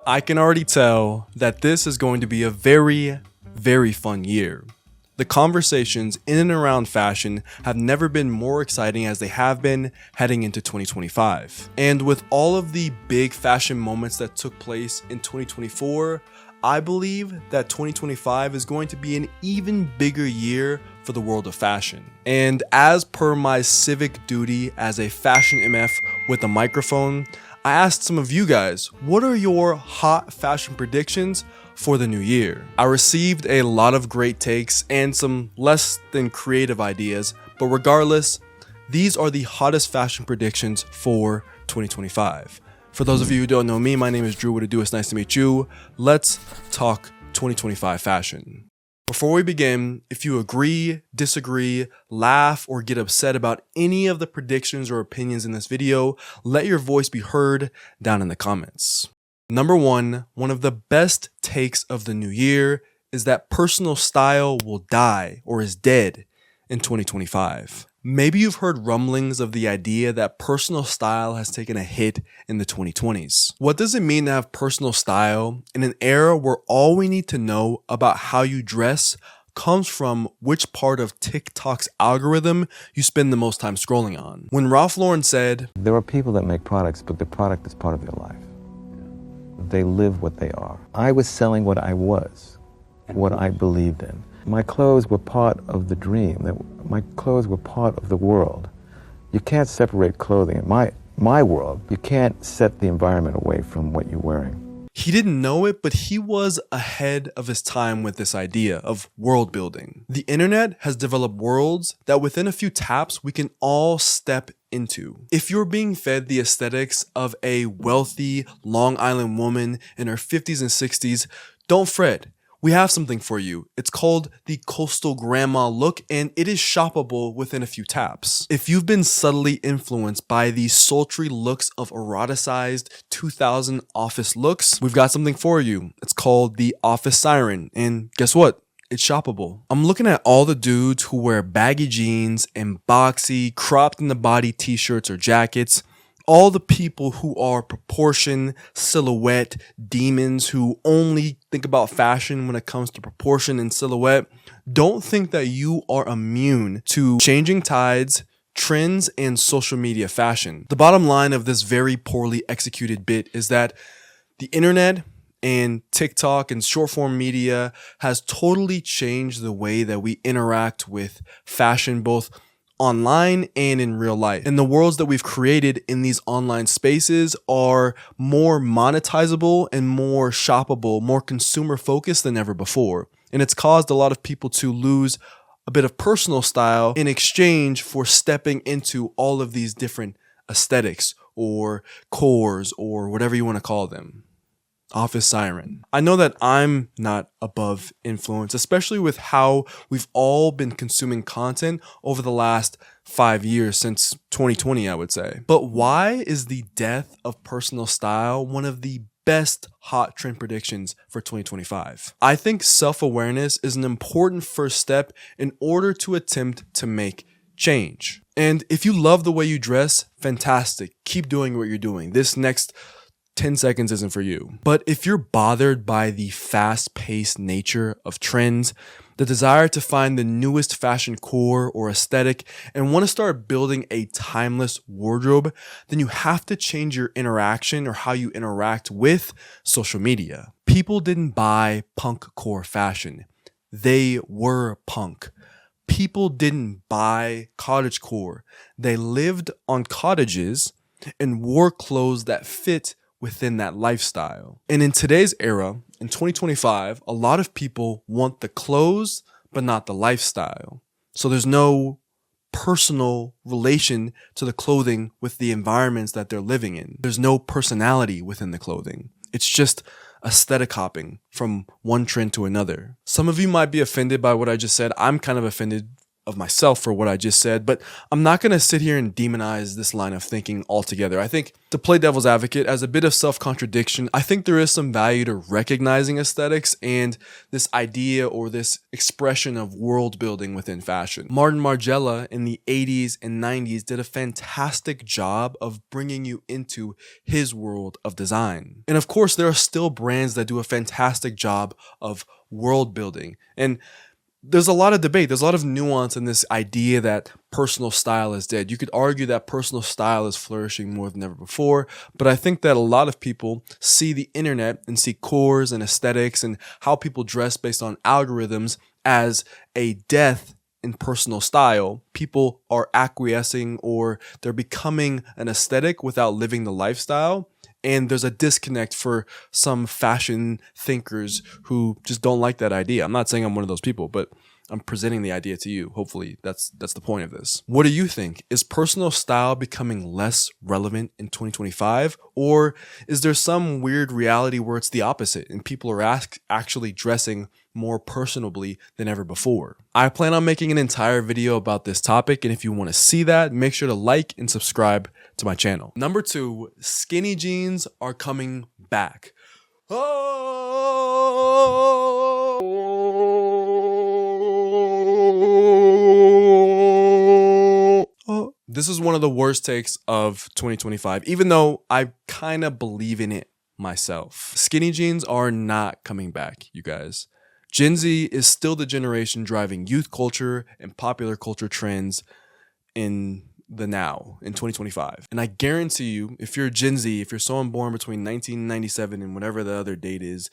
I can already tell that this is going to be a very, very fun year. The conversations in and around fashion have never been more exciting as they have been heading into 2025. And with all of the big fashion moments that took place in 2024, I believe that 2025 is going to be an even bigger year for the world of fashion. And as per my civic duty as a fashion MF with a microphone, I asked some of you guys, what are your hot fashion predictions for the new year? I received a lot of great takes and some less than creative ideas, but regardless, these are the hottest fashion predictions for 2025. For those of you who don't know me, my name is Drew. What to do? It's nice to meet you. Let's talk 2025 fashion. Before we begin, if you agree, disagree, laugh, or get upset about any of the predictions or opinions in this video, let your voice be heard down in the comments. Number one of the best takes of the new year is that personal style will die or is dead in 2025. Maybe you've heard rumblings of the idea that personal style has taken a hit in the 2020s. What does it mean to have personal style in an era where all we need to know about how you dress comes from which part of TikTok's algorithm you spend the most time scrolling on? When Ralph Lauren said, "There are people that make products, but the product is part of their life. They live what they are." I was selling what I was, what I believed in. My clothes were part of the dream. My clothes were part of the world. You can't separate clothing. In my world, you can't set the environment away from what you're wearing. he didn't know it, but he was ahead of his time with this idea of world building. The internet has developed worlds that within a few taps we can all step into. If you're being fed the aesthetics of a wealthy Long Island woman in her 50s and 60s, don't fret. We have something for you. It's called the coastal grandma look, and it is shoppable within a few taps. If you've been subtly influenced by the sultry looks of eroticized 2000 office looks, we've got something for you. It's called the office siren, and guess what? It's shoppable. I'm looking at all the dudes who wear baggy jeans and boxy, cropped in the body t-shirts or jackets. All the people who are proportion, silhouette demons who only think about fashion when it comes to proportion and silhouette. Don't think that you are immune to changing tides, trends, and social media fashion. The bottom line of this very poorly executed bit is that the internet and TikTok and short form media has totally changed the way that we interact with fashion, both online and in real life. And the worlds that we've created in these online spaces are more monetizable and more shoppable, more consumer focused than ever before. And it's caused a lot of people to lose a bit of personal style in exchange for stepping into all of these different aesthetics or cores or whatever you want to call them. Office siren. I know that I'm not above influence, especially with how we've all been consuming content over the last 5 years, since 2020, I would say. But why is the death of personal style one of the best hot trend predictions for 2025? I think self-awareness is an important first step in order to attempt to make change. And if you love the way you dress, fantastic. Keep doing what you're doing. This next 10 seconds isn't for you. But if you're bothered by the fast-paced nature of trends, the desire to find the newest fashion core or aesthetic, and want to start building a timeless wardrobe, then you have to change your interaction or how you interact with social media. People didn't buy punk core fashion. They were punk. People didn't buy cottagecore. They lived on cottages and wore clothes that fit within that lifestyle. And in today's era, in 2025, a lot of people want the clothes, but not the lifestyle. So there's no personal relation to the clothing with the environments that they're living in. There's no personality within the clothing. It's just aesthetic hopping from one trend to another. Some of you might be offended by what I just said. I'm kind of offended of myself for what I just said, but I'm not going to sit here and demonize this line of thinking altogether. I think, to play devil's advocate, as a bit of self-contradiction, I think there is some value to recognizing aesthetics and this idea or this expression of world building within fashion. Martin Margiela in the 80s and 90s did a fantastic job of bringing you into his world of design. And of course, there are still brands that do a fantastic job of world building. And there's a lot of debate. There's a lot of nuance in this idea that personal style is dead. You could argue that personal style is flourishing more than ever before, but I think that a lot of people see the internet and see cores and aesthetics and how people dress based on algorithms as a death in personal style. People are acquiescing or they're becoming an aesthetic without living the lifestyle. And there's a disconnect for some fashion thinkers who just don't like that idea. I'm not saying I'm one of those people, but I'm presenting the idea to you. Hopefully that's the point of this. What do you think? Is personal style becoming less relevant in 2025? Or is there some weird reality where it's the opposite and people are actually dressing more personably than ever before? I plan on making an entire video about this topic, and if you want to see that, make sure to like and subscribe to my channel. Number 2, skinny jeans are coming back. This is one of the worst takes of 2025, even though I kind of believe in it myself. Skinny jeans are not coming back, you guys. Gen Z is still the generation driving youth culture and popular culture trends in the now, in 2025. And I guarantee you, if you're Gen Z, if you're someone born between 1997 and whatever the other date is,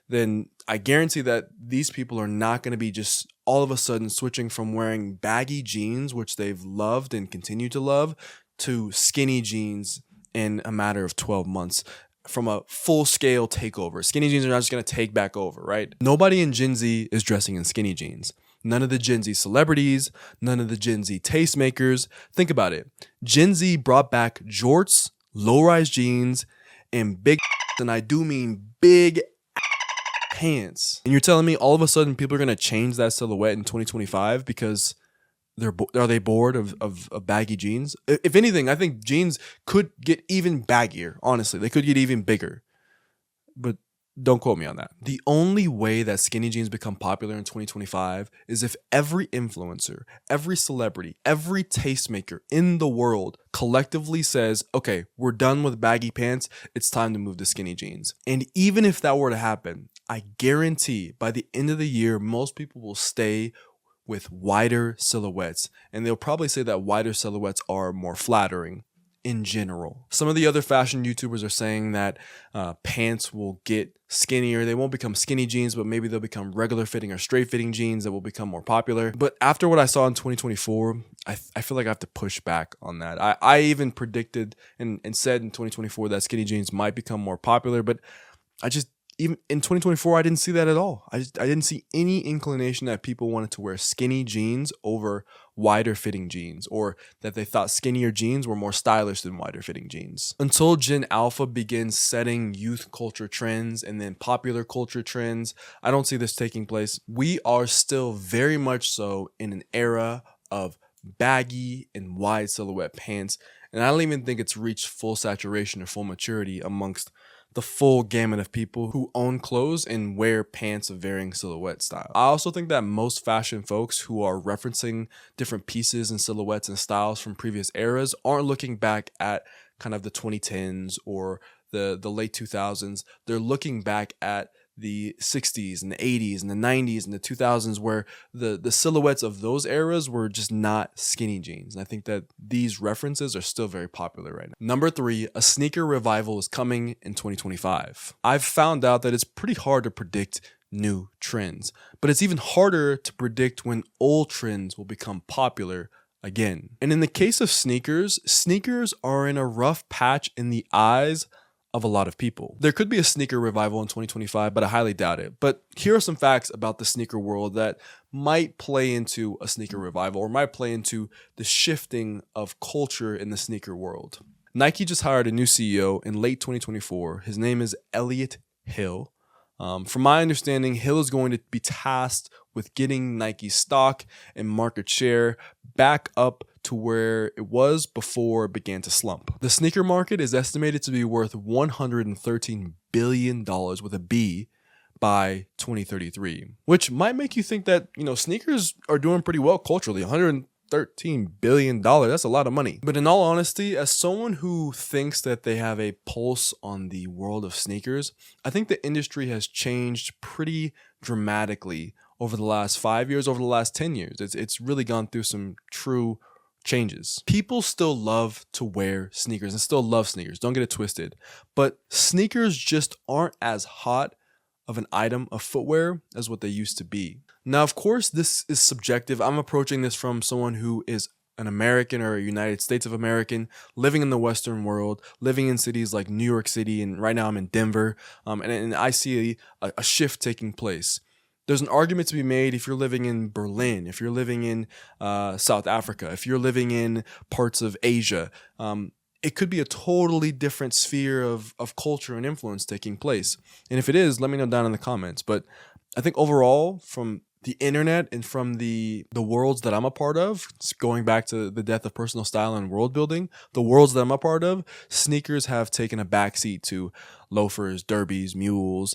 then I guarantee that these people are not going to be just all of a sudden switching from wearing baggy jeans, which they've loved and continue to love, to skinny jeans in a matter of 12 months. From a full-scale takeover. Skinny jeans are not just going to take back over, right? Nobody in Gen Z is dressing in skinny jeans. None of the Gen Z celebrities, none of the Gen Z tastemakers. Think about it. Gen Z brought back jorts, low-rise jeans, and big, and I do mean big pants. And you're telling me all of a sudden people are going to change that silhouette in 2025 because are they bored of baggy jeans? If anything, I think jeans could get even baggier. Honestly, they could get even bigger, but don't quote me on that. The only way that skinny jeans become popular in 2025 is if every influencer, every celebrity, every tastemaker in the world collectively says, okay, we're done with baggy pants. It's time to move to skinny jeans. And even if that were to happen, I guarantee by the end of the year, most people will stay with wider silhouettes, and they'll probably say that wider silhouettes are more flattering in general. Some of the other fashion YouTubers are saying that pants will get skinnier. They won't become skinny jeans, but maybe they'll become regular fitting or straight fitting jeans that will become more popular. But after what I saw in 2024, I feel like I have to push back on that. I even predicted and said in 2024 that skinny jeans might become more popular, but even in 2024, I didn't see that at all. I didn't see any inclination that people wanted to wear skinny jeans over wider fitting jeans, or that they thought skinnier jeans were more stylish than wider fitting jeans. Until Gen Alpha begins setting youth culture trends and then popular culture trends, I don't see this taking place. We are still very much so in an era of baggy and wide silhouette pants, and I don't even think it's reached full saturation or full maturity amongst the full gamut of people who own clothes and wear pants of varying silhouette style. I also think that most fashion folks who are referencing different pieces and silhouettes and styles from previous eras aren't looking back at kind of the 2010s or the late 2000s. They're looking back at the 60s and the 80s and the 90s and the 2000s, where the silhouettes of those eras were just not skinny jeans. And I think that these references are still very popular right now. Number 3, a sneaker revival is coming in 2025. I've found out that it's pretty hard to predict new trends, but it's even harder to predict when old trends will become popular again. And in the case of sneakers, sneakers are in a rough patch in the eyes of a lot of people. There could be a sneaker revival in 2025, but I highly doubt it. But here are some facts about the sneaker world that might play into a sneaker revival or might play into the shifting of culture in the sneaker world. Nike just hired a new CEO in late 2024. His name is Elliot Hill. From my understanding, Hill is going to be tasked with getting Nike's stock and market share back up to where it was before it began to slump. The sneaker market is estimated to be worth $113 billion with a B by 2033, which might make you think that, sneakers are doing pretty well culturally. $113 billion, that's a lot of money. But in all honesty, as someone who thinks that they have a pulse on the world of sneakers, I think the industry has changed pretty dramatically over the last 5 years, over the last 10 years. It's really gone through some true changes. People still love to wear sneakers and still love sneakers. Don't get it twisted. But sneakers just aren't as hot of an item of footwear as what they used to be. Now, of course, this is subjective. I'm approaching this from someone who is an American or a United States of American living in the Western world, living in cities like New York City, and right now I'm in Denver, and I see a shift taking place. There's an argument to be made if you're living in Berlin, if you're living in South Africa, if you're living in parts of Asia. It could be a totally different sphere of culture and influence taking place. And if it is, let me know down in the comments. But I think overall, from the internet and from the worlds that I'm a part of, going back to the death of personal style and world building, the worlds that I'm a part of, sneakers have taken a backseat to loafers, derbies, mules,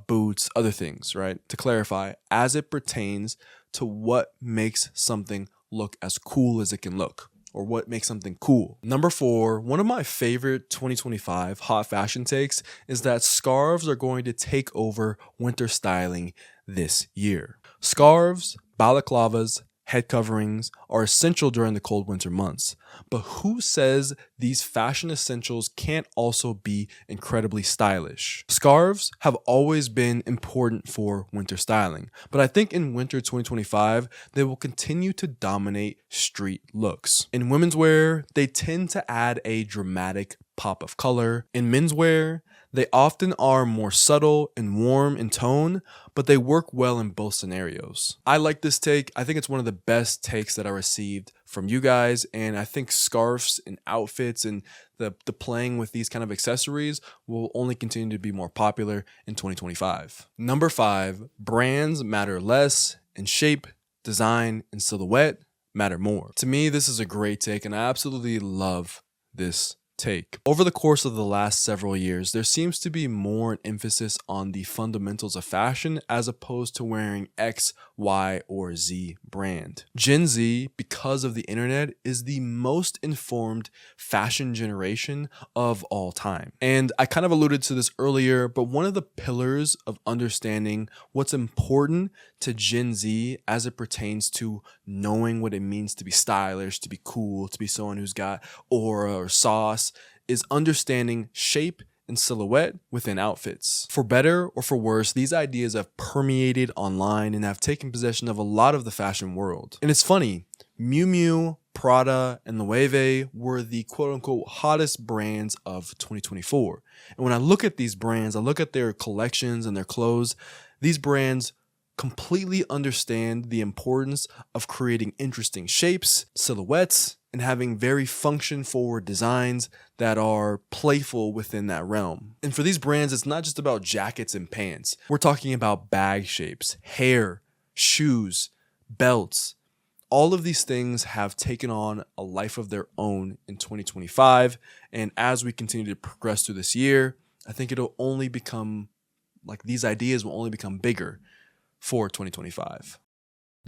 boots, other things, right? To clarify, as it pertains to what makes something look as cool as it can look, or what makes something cool. Number 4, one of my favorite 2025 hot fashion takes is that scarves are going to take over winter styling this year. Scarves, balaclavas, head coverings are essential during the cold winter months. But who says these fashion essentials can't also be incredibly stylish? Scarves have always been important for winter styling, but I think in winter 2025, they will continue to dominate street looks. In women's wear, they tend to add a dramatic pop of color. In menswear, they often are more subtle and warm in tone, but they work well in both scenarios. I like this take. I think it's one of the best takes that I received from you guys, and I think scarves and outfits and the playing with these kind of accessories will only continue to be more popular in 2025. Number 5, brands matter less, and shape, design, and silhouette matter more. To me, this is a great take, and I absolutely love this take. Over the course of the last several years, there seems to be more an emphasis on the fundamentals of fashion as opposed to wearing X, Y, or Z brand. Gen Z, because of the internet, is the most informed fashion generation of all time. And I kind of alluded to this earlier, but one of the pillars of understanding what's important to Gen Z as it pertains to knowing what it means to be stylish, to be cool, to be someone who's got aura or sauce, is understanding shape and silhouette within outfits. For better or for worse, these ideas have permeated online and have taken possession of a lot of the fashion world. And it's funny, Miu Miu, Prada, and Loewe were the quote-unquote hottest brands of 2024. And when I look at these brands, I look at their collections and their clothes, these brands completely understand the importance of creating interesting shapes, silhouettes, and having very function-forward designs that are playful within that realm. And for these brands, it's not just about jackets and pants. We're talking about bag shapes, hair, shoes, belts. All of these things have taken on a life of their own in 2025. And as we continue to progress through this year, I think it'll only become, these ideas will only become bigger for 2025.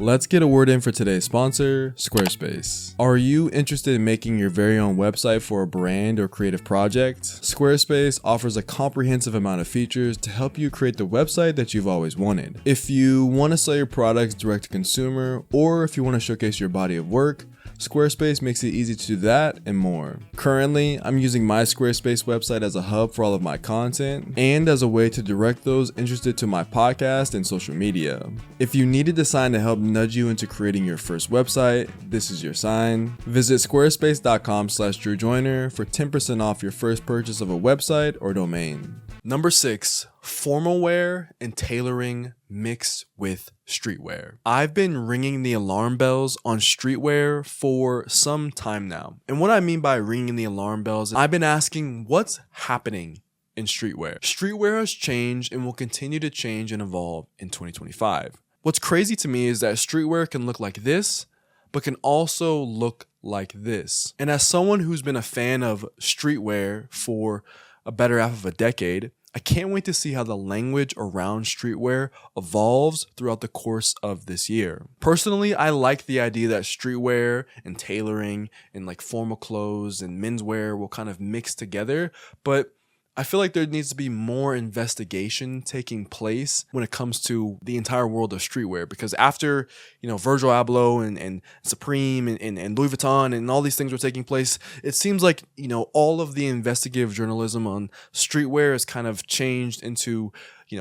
Let's get a word in for today's sponsor, Squarespace. Are you interested in making your very own website for a brand or creative project? Squarespace offers a comprehensive amount of features to help you create the website that you've always wanted. If you want to sell your products direct to consumer, or if you want to showcase your body of work, Squarespace makes it easy to do that and more. Currently, I'm using my Squarespace website as a hub for all of my content and as a way to direct those interested to my podcast and social media. If you need a design to help nudge you into creating your first website, this is your sign. Visit squarespace.com/DrewJoyner for 10% off your first purchase of a website or domain. Number 6, formal wear and tailoring mixed with streetwear. I've been ringing the alarm bells on streetwear for some time now. And what I mean by ringing the alarm bells, I've been asking what's happening in streetwear. Streetwear has changed and will continue to change and evolve in 2025. What's crazy to me is that streetwear can look like this, but can also look like this. And as someone who's been a fan of streetwear for a better half of a decade, I can't wait to see how the language around streetwear evolves throughout the course of this year. Personally, I like the idea that streetwear and tailoring and like formal clothes and menswear will kind of mix together, but I feel like there needs to be more investigation taking place when it comes to the entire world of streetwear, because after, Virgil Abloh and Supreme and Louis Vuitton and all these things were taking place, it seems like, all of the investigative journalism on streetwear has kind of changed into,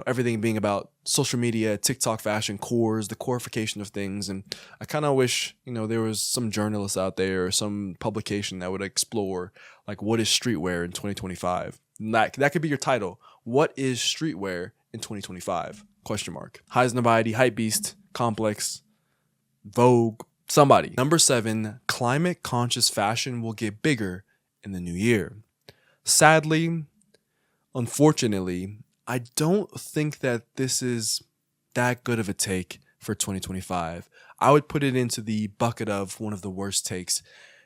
everything being about social media, TikTok fashion, the corification of things. And I kind of wish, there was some journalists out there or some publication that would explore like what is streetwear in 2025. That could be your title. What is streetwear in 2025? ? Highsnobiety, Hypebeast, Complex, Vogue, somebody. Number 7, climate conscious fashion will get bigger in the new year. Sadly, unfortunately, I don't think that this is that good of a take for 2025. I would put it into the bucket of one of the worst takes.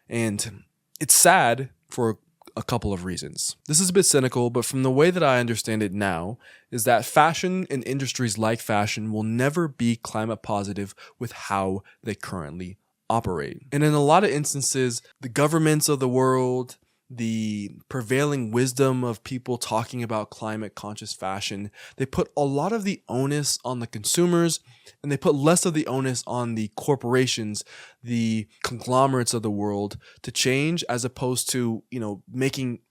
And it's sad for a couple of reasons. This is a bit cynical, but from the way that I understand it now, is that fashion and industries like fashion will never be climate positive with how they currently operate. And in a lot of instances, the governments of the world, the prevailing wisdom of people talking about climate conscious fashion, they put a lot of the onus on the consumers and they put less of the onus on the corporations, the conglomerates of the world to change, as opposed to,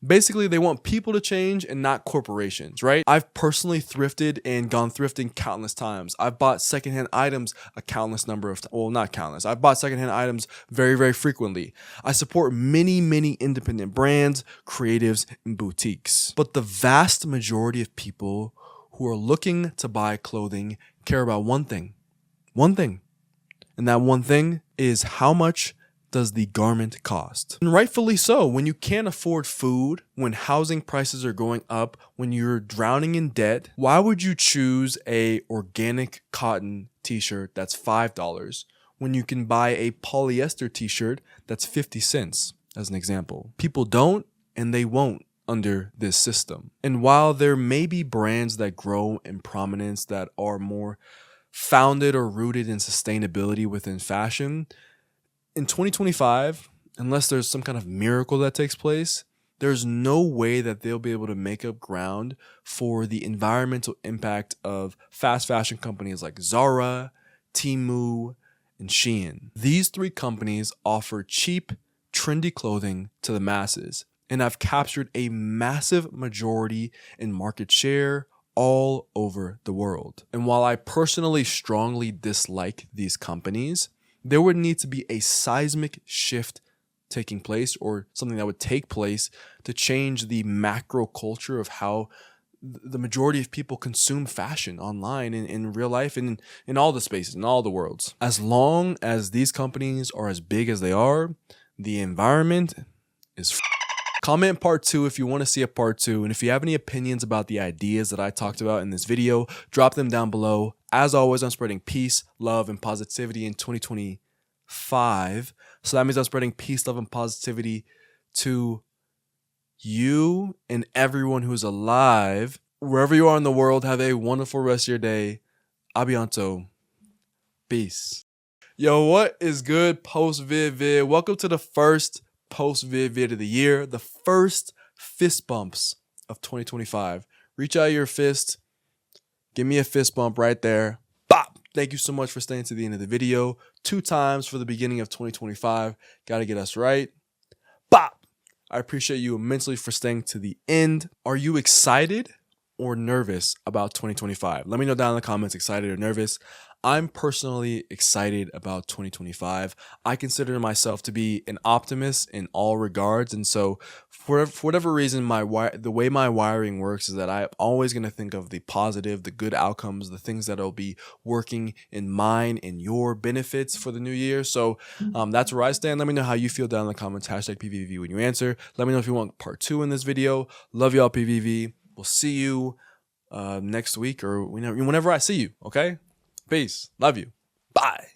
basically they want people to change and not corporations, right? I've personally thrifted and gone thrifting countless times. I've bought secondhand items a countless number of times. Well, not countless. I've bought secondhand items very, very frequently. I support many, many independent brands, creatives, and boutiques. But the vast majority of people who are looking to buy clothing care about one thing. And that one thing is, how much does the garment cost? And rightfully so. When you can't afford food, when housing prices are going up, when you're drowning in debt, why would you choose a organic cotton t-shirt that's $5 when you can buy a polyester t-shirt that's 50 cents, as an example? People don't, and they won't under this system. And while there may be brands that grow in prominence that are more founded or rooted in sustainability within fashion, in 2025, unless there's some kind of miracle that takes place, there's no way that they'll be able to make up ground for the environmental impact of fast fashion companies like Zara, Temu, and Shein. These 3 companies offer cheap, trendy clothing to the masses and have captured a massive majority in market share all over the world. And while I personally strongly dislike these companies, there would need to be a seismic shift taking place, or something that would take place to change the macro culture of how the majority of people consume fashion online and in real life and in all the spaces, in all the worlds. As long as these companies are as big as they are, the environment is Comment part 2 if you want to see a part 2, and if you have any opinions about the ideas that I talked about in this video, drop them down below. As always, I'm spreading peace, love, and positivity in 2025. So that means I'm spreading peace, love, and positivity to you and everyone who's alive. Wherever you are in the world, have a wonderful rest of your day. Abianto. Peace. Yo, what is good, post-vid? Welcome to the first post-vid of the year, the first fist bumps of 2025. Reach out your fist. Give me a fist bump right there. Bop! Thank you so much for staying to the end of the video. 2 times for the beginning of 2025. Got to get us right. Bop! I appreciate you immensely for staying to the end. Are you excited or nervous about 2025? Let me know down in the comments, excited or nervous. I'm personally excited about 2025. I consider myself to be an optimist in all regards. And so for whatever reason, the way my wiring works is that I'm always going to think of the positive, the good outcomes, the things that will be working in mine and your benefits for the new year. So that's where I stand. Let me know how you feel down in the comments. Hashtag PVV when you answer. Let me know if you want part 2 in this video. Love y'all, PVV. We'll see you next week or whenever I see you. Okay? Peace. Love you. Bye.